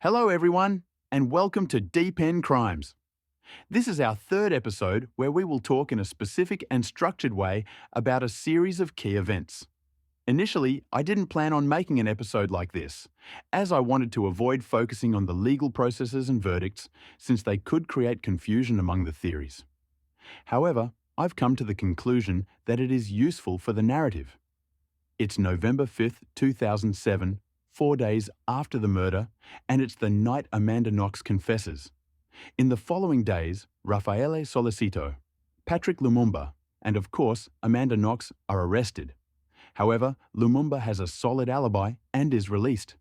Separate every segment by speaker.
Speaker 1: Hello, everyone, and welcome to Dpen Crimes. This is our third episode where we will talk in a specific and structured way about a series of key events. Initially, I didn't plan on making an episode like this, as I wanted to avoid focusing on the legal processes and verdicts, since they could create confusion among the theories. However, I've come to the conclusion that it is useful for the narrative. It's November 5th, 2007, 4 days after the murder, and it's the night Amanda Knox confesses. In the following days, Raffaele Solicito, Patrick Lumumba, and of course Amanda Knox are arrested. However, Lumumba has a solid alibi and is released.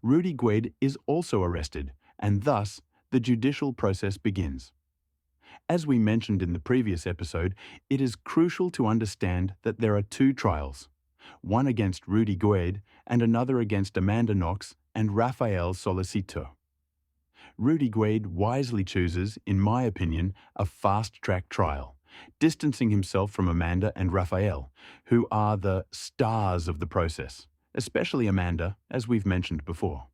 Speaker 1: Rudy Guede is also arrested, and thus the judicial process begins. As we mentioned in the previous episode, it is crucial to understand that there are two trials, one against Rudy Guede and another against Amanda Knox and Raffaele Solicito. Rudy Guede wisely chooses, in my opinion, a fast-track trial, distancing himself from Amanda and Raffaele, who are the stars of the process, especially Amanda, as we've mentioned before.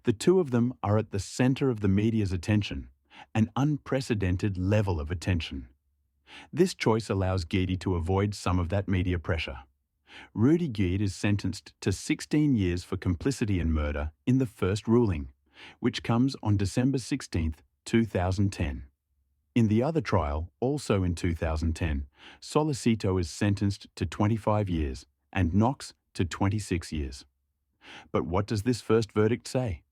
Speaker 1: The two of them are at the center of the media's attention, an unprecedented level of attention. This choice allows Guede to avoid some of that media pressure. Rudy Guede is sentenced to 16 years for complicity in murder in the first ruling, which comes on December 16, 2010. In the other trial, also in 2010, Solicito is sentenced to 25 years and Knox to 26 years. But what does this first verdict say?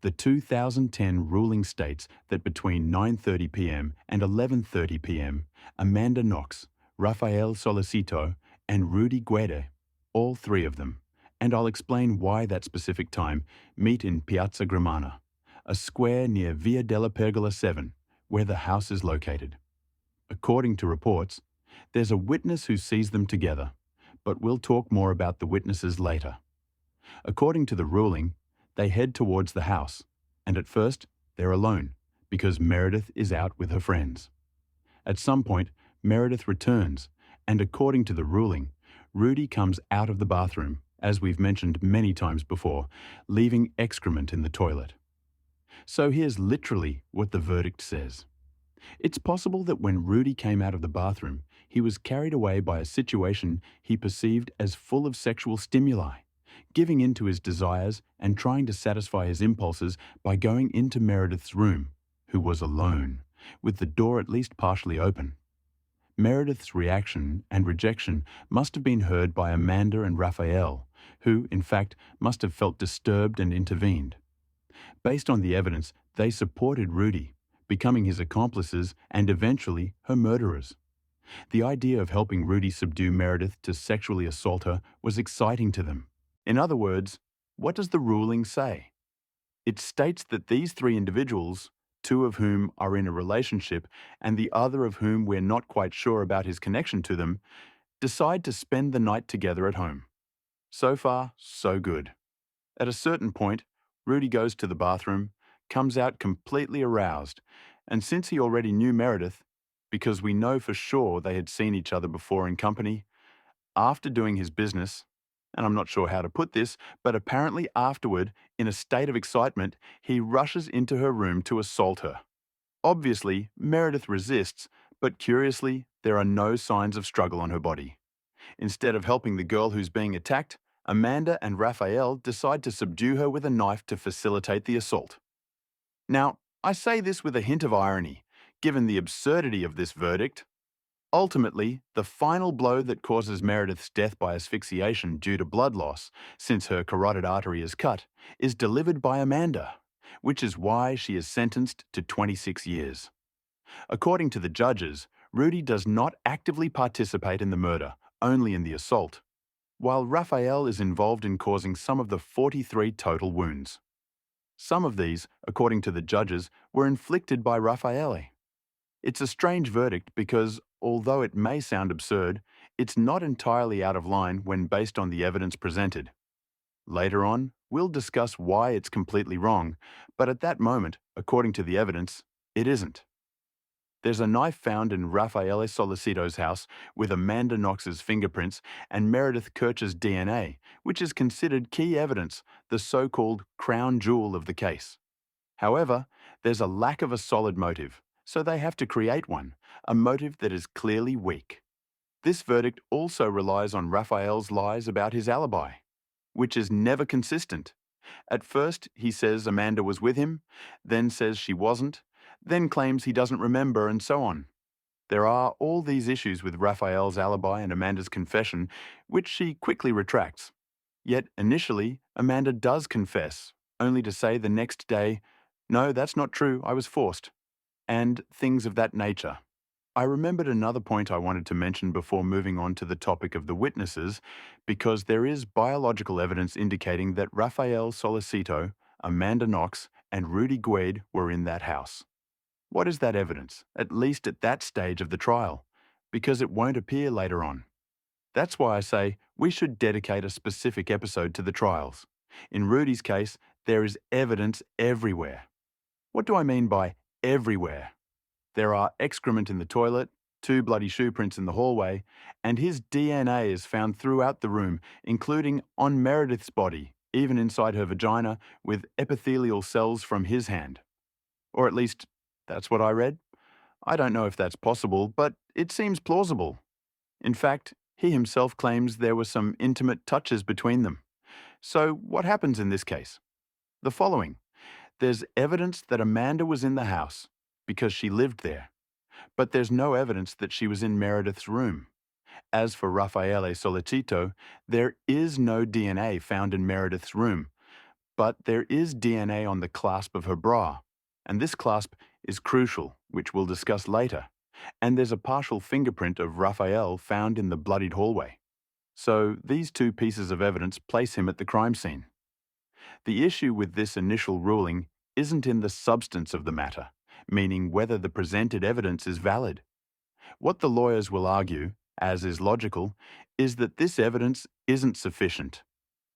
Speaker 1: The 2010 ruling states that between 9:30 p.m. and 11:30 p.m., Amanda Knox, Raffaele Solicito, and Rudy Guede, all three of them, and I'll explain why that specific time, meet in Piazza Grimana, a square near Via della Pergola 7, where the house is located. According to reports, there's a witness who sees them together, but we'll talk more about the witnesses later. According to the ruling, they head towards the house, and at first, they're alone, because Meredith is out with her friends. At some point, Meredith returns, and according to the ruling, Rudy comes out of the bathroom, as we've mentioned many times before, leaving excrement in the toilet. So here's literally what the verdict says. It's possible that when Rudy came out of the bathroom, he was carried away by a situation he perceived as full of sexual stimuli, giving in to his desires and trying to satisfy his impulses by going into Meredith's room, who was alone, with the door at least partially open. Meredith's reaction and rejection must have been heard by Amanda and Raffaele, who, in fact, must have felt disturbed and intervened. Based on the evidence, they supported Rudy, becoming his accomplices and eventually her murderers. The idea of helping Rudy subdue Meredith to sexually assault her was exciting to them. In other words, what does the ruling say? It states that these three individuals, two of whom are in a relationship and the other of whom we're not quite sure about his connection to them, decide to spend the night together at home. So far, so good. At a certain point, Rudy goes to the bathroom, comes out completely aroused, and since he already knew Meredith, because we know for sure they had seen each other before in company, after doing his business, and I'm not sure how to put this, but apparently afterward, in a state of excitement, he rushes into her room to assault her. Obviously, Meredith resists, but curiously, there are no signs of struggle on her body. Instead of helping the girl who's being attacked, Amanda and Raffaele decide to subdue her with a knife to facilitate the assault. Now, I say this with a hint of irony, given the absurdity of this verdict. Ultimately, the final blow that causes Meredith's death by asphyxiation due to blood loss, since her carotid artery is cut, is delivered by Amanda, which is why she is sentenced to 26 years. According to the judges, Rudy does not actively participate in the murder, only in the assault, while Raffaele is involved in causing some of the 43 total wounds. Some of these, according to the judges, were inflicted by Raffaele. It's a strange verdict because, although it may sound absurd, it's not entirely out of line when based on the evidence presented. Later on, we'll discuss why it's completely wrong, but at that moment, according to the evidence, it isn't. There's a knife found in Raffaele Solicito's house with Amanda Knox's fingerprints and Meredith Kercher's DNA, which is considered key evidence, the so-called crown jewel of the case. However, there's a lack of a solid motive, so they have to create one, a motive that is clearly weak. This verdict also relies on Raphael's lies about his alibi, which is never consistent. At first, he says Amanda was with him, then says she wasn't, then claims he doesn't remember, and so on. There are all these issues with Raphael's alibi and Amanda's confession, which she quickly retracts. Yet initially, Amanda does confess, only to say the next day, "No, that's not true, I was forced," and things of that nature. I remembered another point I wanted to mention before moving on to the topic of the witnesses, because there is biological evidence indicating that Raphael Solicito, Amanda Knox, and Rudy Guede were in that house. What is that evidence, at least at that stage of the trial? Because it won't appear later on. That's why I say we should dedicate a specific episode to the trials. In Rudy's case, there is evidence everywhere. What do I mean by everywhere? There are excrement in the toilet, 2 bloody shoe prints in the hallway, and his DNA is found throughout the room, including on Meredith's body, even inside her vagina, with epithelial cells from his hand. Or at least, that's what I read. I don't know if that's possible, but it seems plausible. In fact, he himself claims there were some intimate touches between them. So what happens in this case? The following. There's evidence that Amanda was in the house, because she lived there. But there's no evidence that she was in Meredith's room. As for Raffaele Solicito, there is no DNA found in Meredith's room, but there is DNA on the clasp of her bra, and this clasp is crucial, which we'll discuss later, and there's a partial fingerprint of Raphael found in the bloodied hallway. So these two pieces of evidence place him at the crime scene. The issue with this initial ruling isn't in the substance of the matter, meaning whether the presented evidence is valid. What the lawyers will argue, as is logical, is that this evidence isn't sufficient.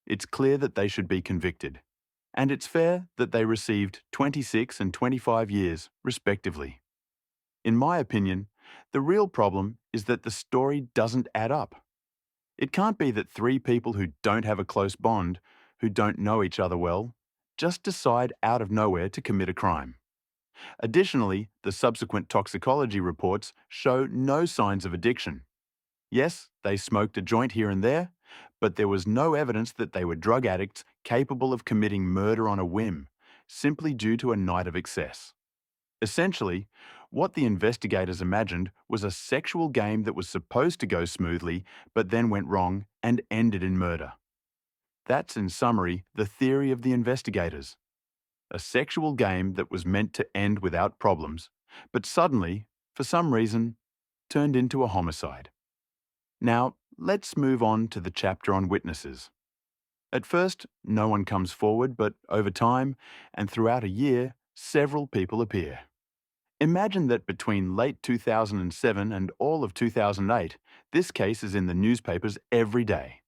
Speaker 1: It's clear that they should be convicted, and it's fair that they received 26 and 25 years, respectively. In my opinion, the real problem is that the story doesn't add up. It can't be that 3 people who don't have a close bond, who don't know each other well, just decide out of nowhere to commit a crime. Additionally, the subsequent toxicology reports show no signs of addiction. Yes, they smoked a joint here and there, but there was no evidence that they were drug addicts capable of committing murder on a whim, simply due to a night of excess. Essentially, what the investigators imagined was a sexual game that was supposed to go smoothly, but then went wrong and ended in murder. That's, in summary, the theory of the investigators. A sexual game that was meant to end without problems, but suddenly, for some reason, turned into a homicide. Now, let's move on to the chapter on witnesses. At first, no one comes forward, but over time, and throughout a year, several people appear. Imagine that between late 2007 and all of 2008, this case is in the newspapers every day.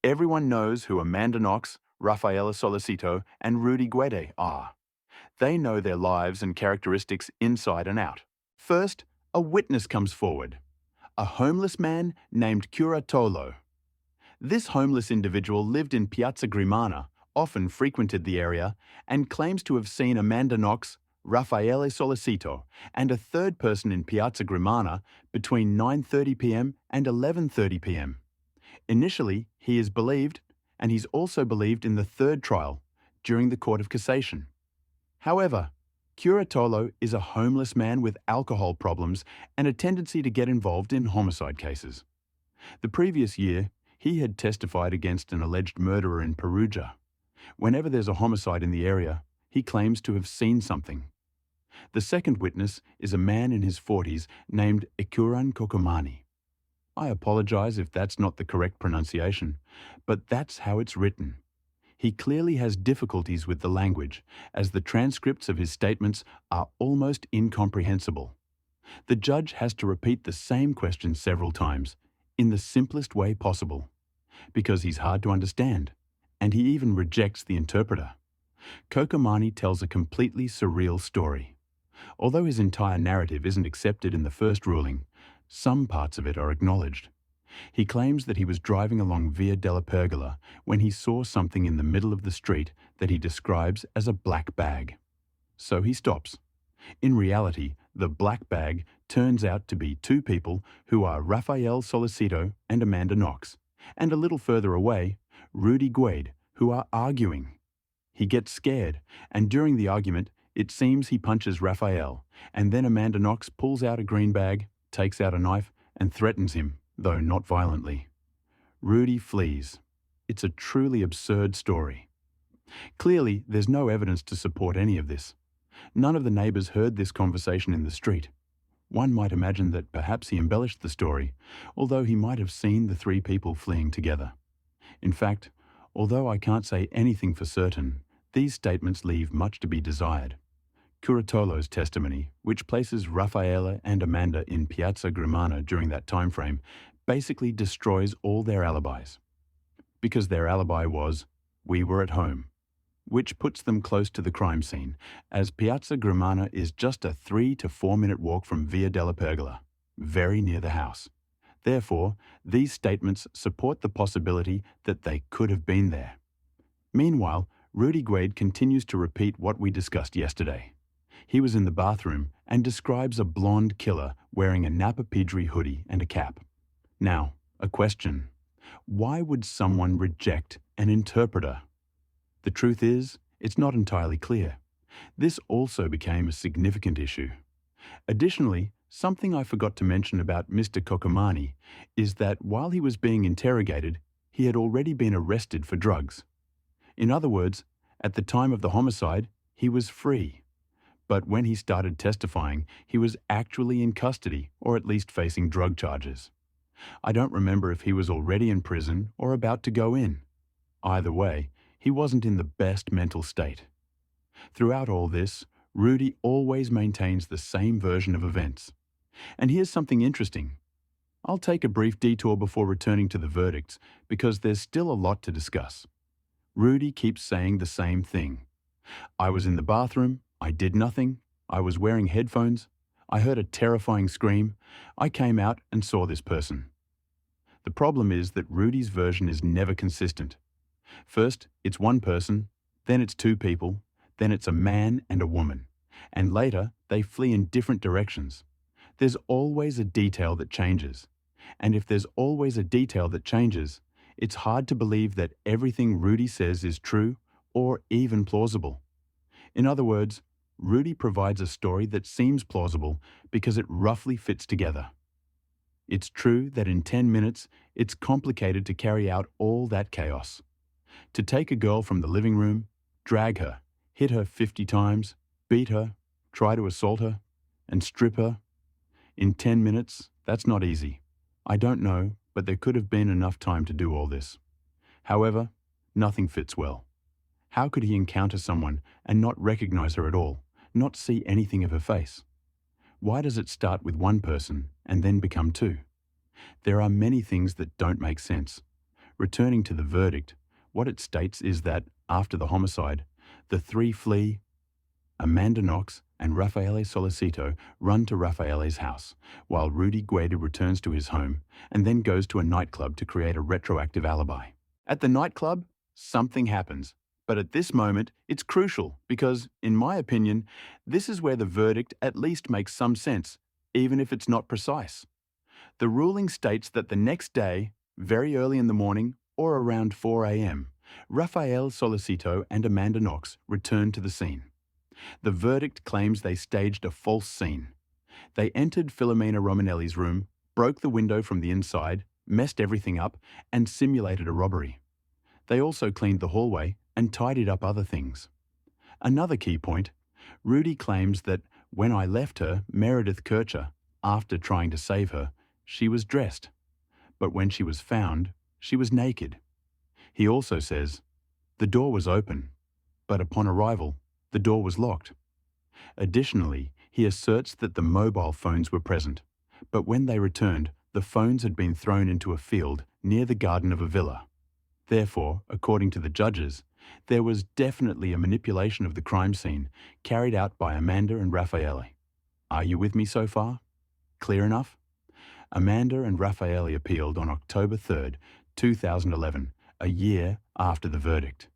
Speaker 1: Everyone knows who Amanda Knox, Raffaella Solicito, and Rudy Guede are. They know their lives and characteristics inside and out. First, a witness comes forward. A homeless man named Curatolo. This homeless individual lived in Piazza Grimana, often frequented the area, and claims to have seen Amanda Knox, Raffaele Solicito, and a third person in Piazza Grimana between 9:30 p.m. and 11:30 p.m. Initially, he is believed, and he's also believed in the third trial, during the Court of Cassation. However, Curatolo is a homeless man with alcohol problems and a tendency to get involved in homicide cases. The previous year, he had testified against an alleged murderer in Perugia. Whenever there's a homicide in the area, he claims to have seen something. The second witness is a man in his 40s named Ekuran Kokomani. I apologize if that's not the correct pronunciation, but that's how it's written. He clearly has difficulties with the language, as the transcripts of his statements are almost incomprehensible. The judge has to repeat the same question several times, in the simplest way possible, because he's hard to understand, and he even rejects the interpreter. Kokomani tells a completely surreal story. Although his entire narrative isn't accepted in the first ruling, some parts of it are acknowledged. He claims that he was driving along Via della Pergola when he saw something in the middle of the street that he describes as a black bag. so he stops. In reality, the black bag turns out to be two people who are Raphael Solicito and Amanda Knox, and a little further away, Rudy Guade, who are arguing. He gets scared, and during the argument, it seems he punches Raphael, and then Amanda Knox pulls out a green bag, takes out a knife, and threatens him, though not violently. Rudy flees. It's a truly absurd story. Clearly, there's no evidence to support any of this. None of the neighbours heard this conversation in the street. One might imagine that perhaps he embellished the story, although he might have seen the three people fleeing together. In fact, although I can't say anything for certain, these statements leave much to be desired. Curatolo's testimony, which places Raffaella and Amanda in Piazza Grimana during that time frame, basically destroys all their alibis. Because their alibi was, "We were at home," which puts them close to the crime scene, as Piazza Grimana is just a 3 to 4 minute walk from Via della Pergola, very near the house. Therefore, these statements support the possibility that they could have been there. Meanwhile, Rudy Guade continues to repeat what we discussed yesterday. He was in the bathroom and describes a blonde killer wearing a Napa Pidgey hoodie and a cap. Now, a question. Why would someone reject an interpreter? The truth is, it's not entirely clear. This also became a significant issue. Additionally, something I forgot to mention about Mr. Cocomani is that while he was being interrogated, he had already been arrested for drugs. In other words, at the time of the homicide, he was free. But when he started testifying, he was actually in custody, or at least facing drug charges. I don't remember if he was already in prison or about to go in. Either way, he wasn't in the best mental state. Throughout all this, Rudy always maintains the same version of events. And here's something interesting. I'll take a brief detour before returning to the verdicts because there's still a lot to discuss. Rudy keeps saying the same thing. I was in the bathroom, I did nothing, I was wearing headphones, I heard a terrifying scream, I came out and saw this person. The problem is that Rudy's version is never consistent. First, it's one person, then it's two people, then it's a man and a woman, and later they flee in different directions. There's always a detail that changes, and if there's always a detail that changes, it's hard to believe that everything Rudy says is true or even plausible. In other words, Rudy provides a story that seems plausible because it roughly fits together. It's true that in 10 minutes, it's complicated to carry out all that chaos. To take a girl from the living room, drag her, hit her 50 times, beat her, try to assault her, and strip her. In 10 minutes, that's not easy. I don't know, but there could have been enough time to do all this. However, nothing fits well. How could he encounter someone and not recognize her at all, not see anything of her face? Why does it start with one person and then become two? There are many things that don't make sense. Returning to the verdict, what it states is that, after the homicide, the three flee. Amanda Knox and Raffaele Solicito run to Raffaele's house, while Rudy Guade returns to his home and then goes to a nightclub to create a retroactive alibi. At the nightclub, something happens. But at this moment, it's crucial because, in my opinion, this is where the verdict at least makes some sense, even if it's not precise. The ruling states that the next day, very early in the morning or around 4 a.m., Raffaele Solicito and Amanda Knox returned to the scene. The verdict claims they staged a false scene. They entered Filomena Romanelli's room, broke the window from the inside, messed everything up, and simulated a robbery. They also cleaned the hallway and tidied up other things. Another key point, Rudy claims that when I left her, Meredith Kercher, after trying to save her, she was dressed. But when she was found, she was naked. He also says, the door was open, but upon arrival, the door was locked. Additionally, he asserts that the mobile phones were present, but when they returned, the phones had been thrown into a field near the garden of a villa. Therefore, according to the judges, there was definitely a manipulation of the crime scene carried out by Amanda and Raffaele. Are you with me so far? Clear enough? Amanda and Raffaele appealed on October 3rd, 2011, a year after the verdict.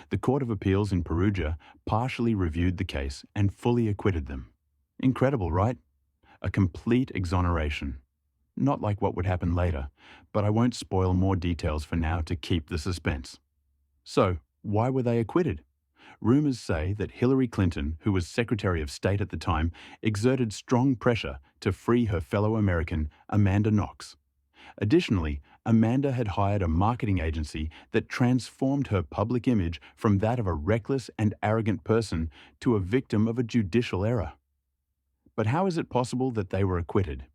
Speaker 1: The Court of Appeals in Perugia partially reviewed the case and fully acquitted them. Incredible, right? A complete exoneration. Not like what would happen later, but I won't spoil more details for now to keep the suspense. So, why were they acquitted? Rumors say that Hillary Clinton, who was Secretary of State at the time, exerted strong pressure to free her fellow American, Amanda Knox. Additionally, Amanda had hired a marketing agency that transformed her public image from that of a reckless and arrogant person to a victim of a judicial error. But how is it possible that they were acquitted?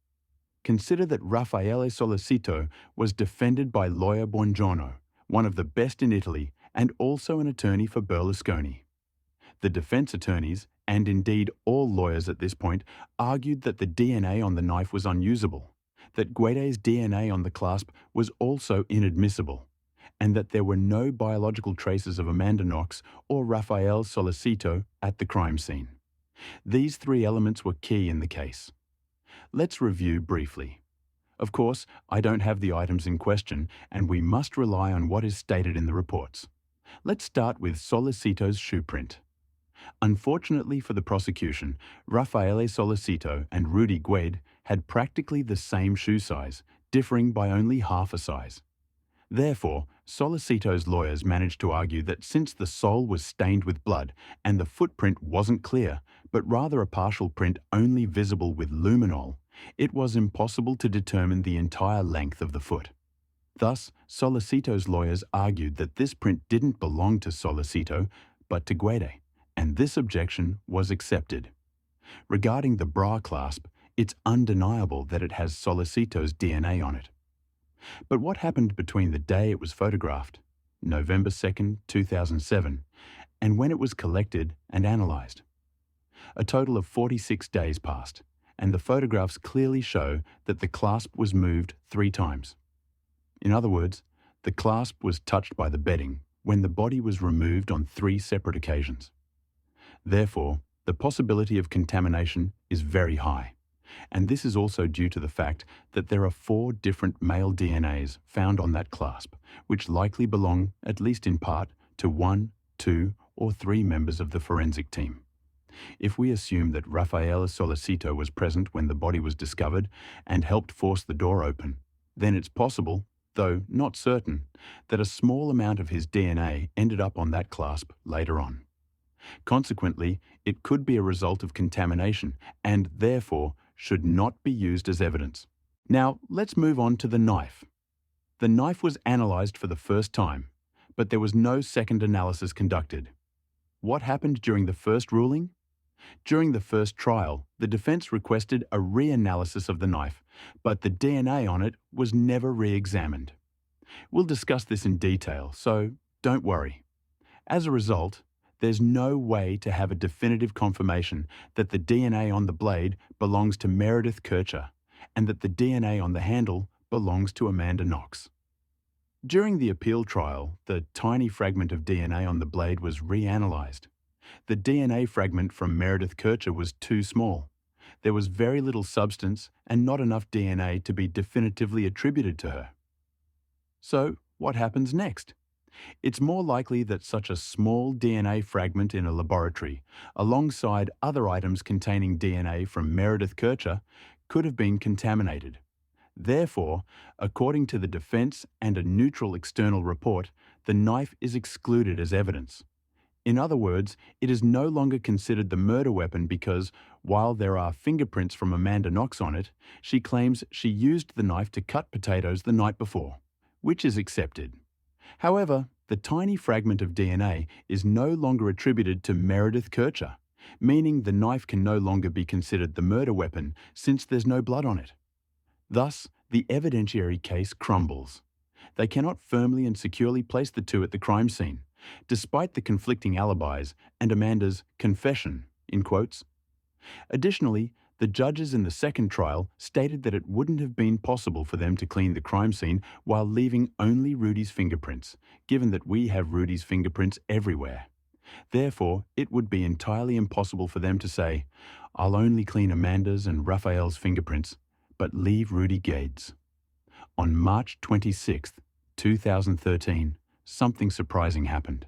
Speaker 1: Consider that Raffaele Solicito was defended by lawyer Buongiorno, one of the best in Italy and also an attorney for Berlusconi. The defense attorneys, and indeed all lawyers at this point, argued that the DNA on the knife was unusable, that Guede's DNA on the clasp was also inadmissible, and that there were no biological traces of Amanda Knox or Raffaele Solicito at the crime scene. These three elements were key in the case. Let's review briefly. Of course, I don't have the items in question, and we must rely on what is stated in the reports. Let's start with Solicito's shoe print. Unfortunately for the prosecution, Raffaele Solicito and Rudy Guede had practically the same shoe size, differing by only half a size. Therefore, Solicito's lawyers managed to argue that since the sole was stained with blood and the footprint wasn't clear, but rather a partial print only visible with luminol, it was impossible to determine the entire length of the foot. Thus, Solicito's lawyers argued that this print didn't belong to Solicito, but to Guede, and this objection was accepted. Regarding the bra clasp, it's undeniable that it has Solicito's DNA on it. But what happened between the day it was photographed, November 2nd, 2007, and when it was collected and analysed? A total of 46 days passed, and the photographs clearly show that the clasp was moved 3 times. In other words, the clasp was touched by the bedding when the body was removed on 3 separate occasions. Therefore, the possibility of contamination is very high, and this is also due to the fact that there are 4 different male DNAs found on that clasp, which likely belong, at least in part, to 1, 2, or 3 members of the forensic team. If we assume that Raffaele Solicito was present when the body was discovered and helped force the door open, then it's possible, though not certain, that a small amount of his DNA ended up on that clasp later on. Consequently, it could be a result of contamination and, therefore, should not be used as evidence. Now, let's move on to the knife. The knife was analysed for the first time, but there was no second analysis conducted. What happened during the first ruling? During the first trial, the defence requested a reanalysis of the knife, but the DNA on it was never re-examined. We'll discuss this in detail, so don't worry. As a result, there's no way to have a definitive confirmation that the DNA on the blade belongs to Meredith Kercher and that the DNA on the handle belongs to Amanda Knox. During the appeal trial, the tiny fragment of DNA on the blade was reanalysed. The DNA fragment from Meredith Kercher was too small. There was very little substance and not enough DNA to be definitively attributed to her. So, what happens next? It's more likely that such a small DNA fragment in a laboratory, alongside other items containing DNA from Meredith Kercher, could have been contaminated. Therefore, according to the defence and a neutral external report, the knife is excluded as evidence. In other words, it is no longer considered the murder weapon because, while there are fingerprints from Amanda Knox on it, she claims she used the knife to cut potatoes the night before, which is accepted. However, the tiny fragment of DNA is no longer attributed to Meredith Kercher, meaning the knife can no longer be considered the murder weapon since there's no blood on it. Thus, the evidentiary case crumbles. They cannot firmly and securely place the two at the crime scene, despite the conflicting alibis and Amanda's confession, in quotes. Additionally, the judges in the second trial stated that it wouldn't have been possible for them to clean the crime scene while leaving only Rudy's fingerprints, given that we have Rudy's fingerprints everywhere. Therefore, it would be entirely impossible for them to say, "I'll only clean Amanda's and Raphael's fingerprints, but leave Rudy Guede's." On March 26, 2013, something surprising happened.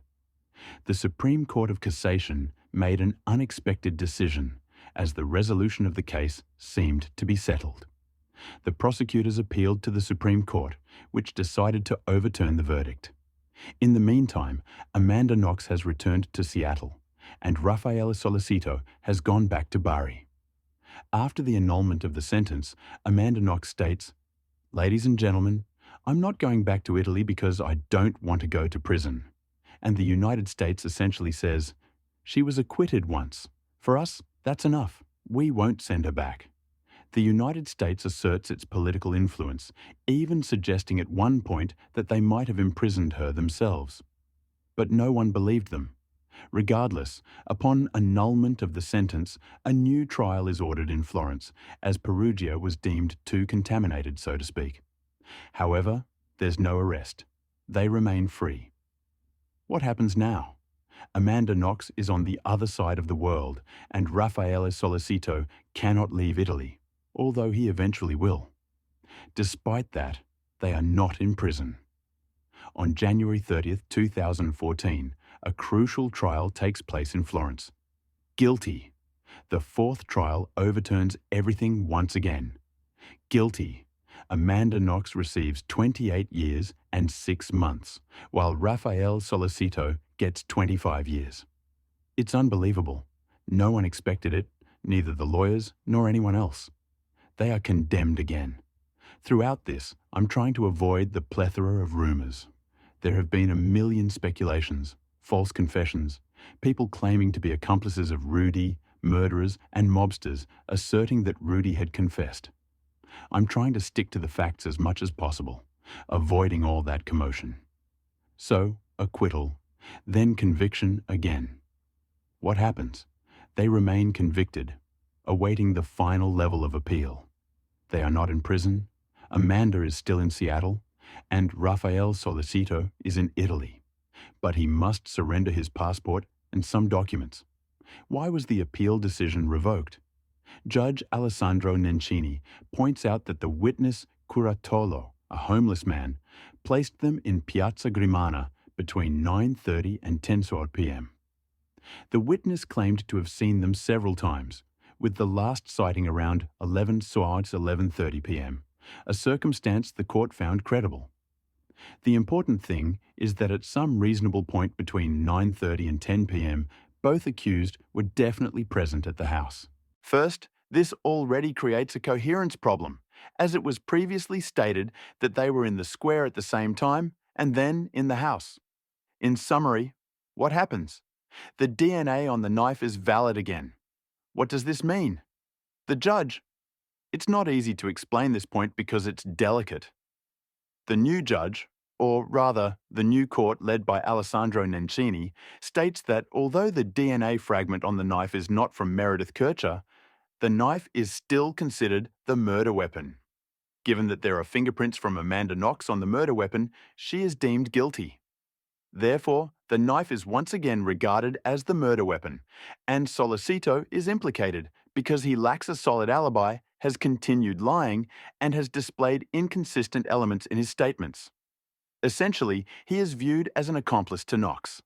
Speaker 1: The Supreme Court of Cassation made an unexpected decision, as the resolution of the case seemed to be settled. The prosecutors appealed to the Supreme Court, which decided to overturn the verdict. In the meantime, Amanda Knox has returned to Seattle, and Rafael Solicito has gone back to Bari. After the annulment of the sentence, Amanda Knox states, "Ladies and gentlemen, I'm not going back to Italy because I don't want to go to prison." And the United States essentially says, "She was acquitted once. For us, that's enough. We won't send her back." The United States asserts its political influence, even suggesting at one point that they might have imprisoned her themselves. But no one believed them. Regardless, upon annulment of the sentence, a new trial is ordered in Florence, as Perugia was deemed too contaminated, so to speak. However, there's no arrest. They remain free. What happens now? Amanda Knox is on the other side of the world, and Raffaele Solicito cannot leave Italy, although he eventually will. Despite that, they are not in prison. On January 30th, 2014, a crucial trial takes place in Florence. Guilty. The fourth trial overturns everything once again. Guilty. Amanda Knox receives 28 years and 6 months, while Rafael Solicito gets 25 years. It's unbelievable. No one expected it, neither the lawyers nor anyone else. They are condemned again. Throughout this, I'm trying to avoid the plethora of rumours. There have been a million speculations, false confessions, people claiming to be accomplices of Rudy, murderers and mobsters asserting that Rudy had confessed. I'm trying to stick to the facts as much as possible, avoiding all that commotion. So, acquittal, then conviction again. What happens? They remain convicted, awaiting the final level of appeal. They are not in prison, Amanda is still in Seattle, and Rafael Solicito is in Italy. But he must surrender his passport and some documents. Why was the appeal decision revoked? Judge Alessandro Nencini points out that the witness Curatolo, a homeless man, placed them in Piazza Grimana between 9:30 and 10 p.m. The witness claimed to have seen them several times, with the last sighting around 11:30 p.m., a circumstance the court found credible. The important thing is that at some reasonable point between 9:30 and 10 p.m., both accused were definitely present at the house. First, this already creates a coherence problem, as it was previously stated that they were in the square at the same time and then in the house. In summary, what happens? The DNA on the knife is valid again. What does this mean? The judge. It's not easy to explain this point because it's delicate. The new judge, or rather, the new court led by Alessandro Nencini, states that although the DNA fragment on the knife is not from Meredith Kercher, the knife is still considered the murder weapon. Given that there are fingerprints from Amanda Knox on the murder weapon, she is deemed guilty. Therefore, the knife is once again regarded as the murder weapon, and Solicito is implicated because he lacks a solid alibi, has continued lying, and has displayed inconsistent elements in his statements. Essentially, he is viewed as an accomplice to Knox.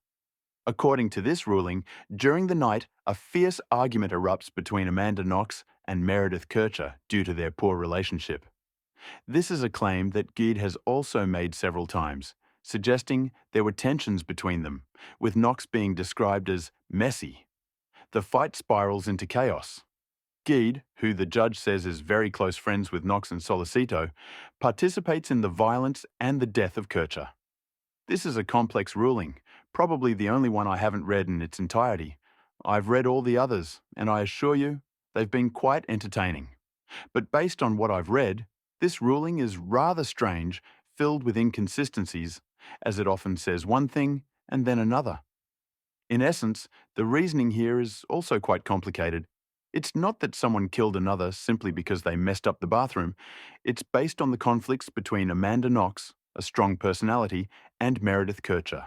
Speaker 1: According to this ruling, during the night, a fierce argument erupts between Amanda Knox and Meredith Kercher due to their poor relationship. This is a claim that Gide has also made several times, suggesting there were tensions between them, with Knox being described as messy. The fight spirals into chaos. Gide, who the judge says is very close friends with Knox and Solicito, participates in the violence and the death of Kercher. This is a complex ruling, probably the only one I haven't read in its entirety. I've read all the others, and I assure you, they've been quite entertaining. But based on what I've read, this ruling is rather strange, filled with inconsistencies, as it often says one thing and then another. In essence, the reasoning here is also quite complicated. It's not that someone killed another simply because they messed up the bathroom. It's based on the conflicts between Amanda Knox, a strong personality, and Meredith Kercher.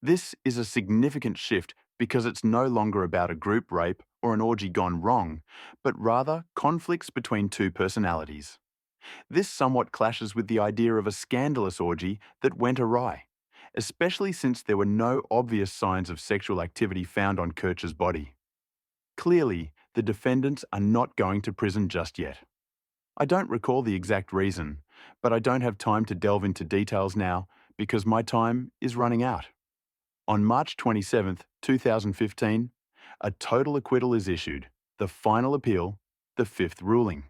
Speaker 1: This is a significant shift because it's no longer about a group rape or an orgy gone wrong, but rather conflicts between two personalities. This somewhat clashes with the idea of a scandalous orgy that went awry, especially since there were no obvious signs of sexual activity found on Kercher's body. Clearly, the defendants are not going to prison just yet. I don't recall the exact reason, but I don't have time to delve into details now because my time is running out. On March 27, 2015, a total acquittal is issued, the final appeal, the fifth ruling.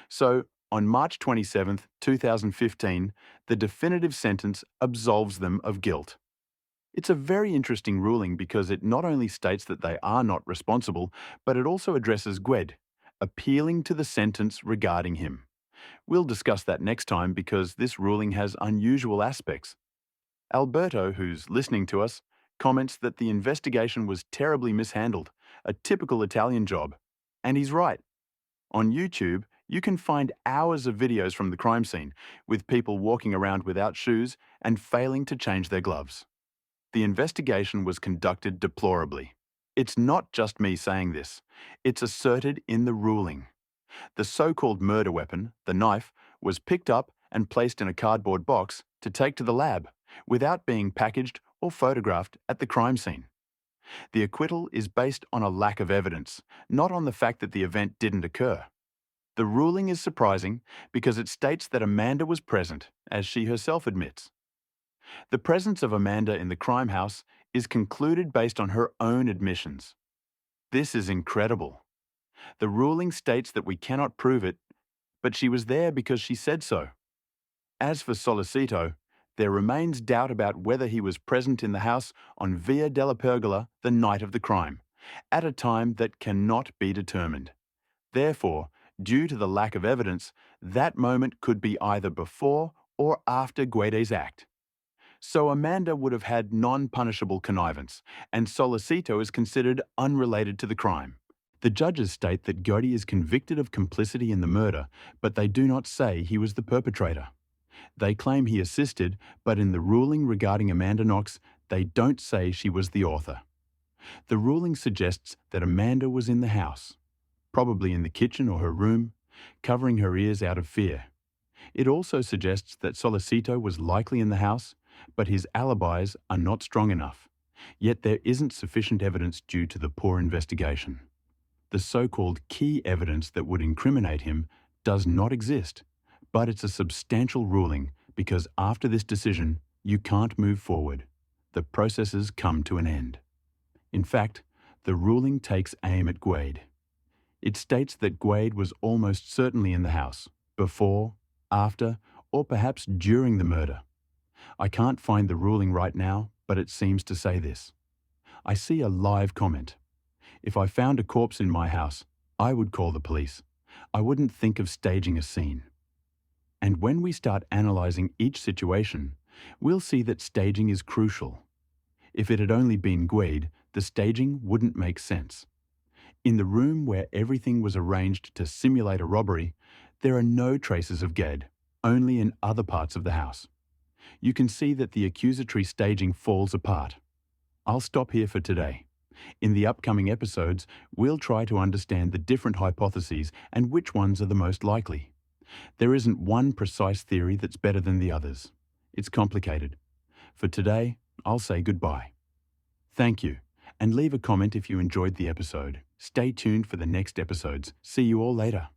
Speaker 1: So, on March 27, 2015, the definitive sentence absolves them of guilt. It's a very interesting ruling because it not only states that they are not responsible, but it also addresses Gwed, appealing to the sentence regarding him. We'll discuss that next time because this ruling has unusual aspects. Alberto, who's listening to us, comments that the investigation was terribly mishandled, a typical Italian job. And he's right. On YouTube, you can find hours of videos from the crime scene, with people walking around without shoes and failing to change their gloves. The investigation was conducted deplorably. It's not just me saying this. It's asserted in the ruling. The so-called murder weapon, the knife, was picked up and placed in a cardboard box to take to the lab, without being packaged or photographed at the crime scene. The acquittal is based on a lack of evidence, not on the fact that the event didn't occur. The ruling is surprising because it states that Amanda was present, as she herself admits. The presence of Amanda in the crime house is concluded based on her own admissions. This is incredible. The ruling states that we cannot prove it, but she was there because she said so. As for Solicito, there remains doubt about whether he was present in the house on Via della Pergola the night of the crime, at a time that cannot be determined. Therefore, due to the lack of evidence, that moment could be either before or after Guede's act. So Amanda would have had non-punishable connivance, and Solicito is considered unrelated to the crime. The judges state that Guede is convicted of complicity in the murder, but they do not say he was the perpetrator. They claim he assisted, but in the ruling regarding Amanda Knox, they don't say she was the author. The ruling suggests that Amanda was in the house, probably in the kitchen or her room, covering her ears out of fear. It also suggests that Solicito was likely in the house, but his alibis are not strong enough. Yet there isn't sufficient evidence due to the poor investigation. The so-called key evidence that would incriminate him does not exist, but it's a substantial ruling because after this decision, you can't move forward. The processes come to an end. In fact, the ruling takes aim at Guede. It states that Guede was almost certainly in the house, before, after, or perhaps during the murder. I can't find the ruling right now, but it seems to say this. I see a live comment. If I found a corpse in my house, I would call the police. I wouldn't think of staging a scene. And when we start analysing each situation, we'll see that staging is crucial. If it had only been Guede, the staging wouldn't make sense. In the room where everything was arranged to simulate a robbery, there are no traces of Guede, only in other parts of the house. You can see that the accusatory staging falls apart. I'll stop here for today. In the upcoming episodes, we'll try to understand the different hypotheses and which ones are the most likely. There isn't one precise theory that's better than the others. It's complicated. For today, I'll say goodbye. Thank you, and leave a comment if you enjoyed the episode. Stay tuned for the next episodes. See you all later.